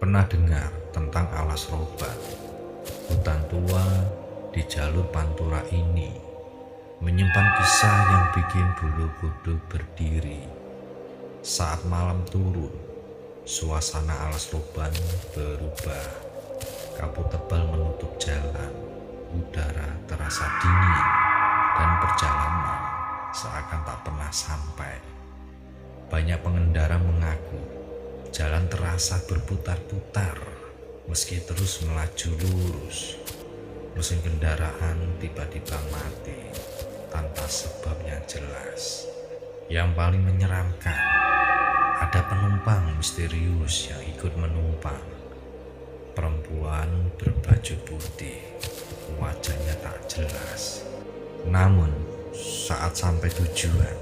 Pernah dengar tentang alas roban? Hutan tua di jalur Pantura ini menyimpan kisah yang bikin bulu kuduk berdiri. Saat malam turun, suasana alas roban berubah. Kabut tebal menutup jalan, udara terasa dingin, dan perjalanan seakan tak pernah sampai. Banyak pengendara mengaku jalan terasa berputar-putar meski terus melaju lurus. Mesin kendaraan tiba-tiba mati tanpa sebab yang jelas. Yang paling menyeramkan, ada penumpang misterius yang ikut menumpang. Perempuan berbaju putih, wajahnya tak jelas. Namun saat sampai tujuan,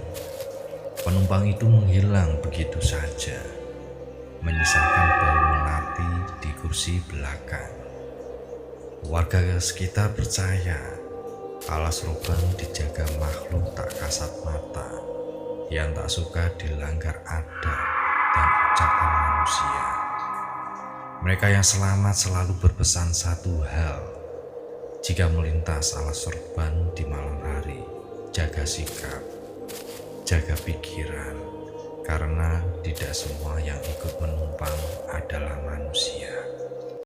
penumpang itu menghilang begitu saja, menyisakan bau melati di kursi belakang. Warga sekitar percaya alas roban dijaga makhluk tak kasat mata yang tak suka dilanggar adat dan ucapan manusia. Mereka yang selamat selalu berpesan satu hal: jika melintas alas roban di malam hari, jaga sikap, jaga pikiran, karena tidak semua yang ikut menumpang adalah manusia.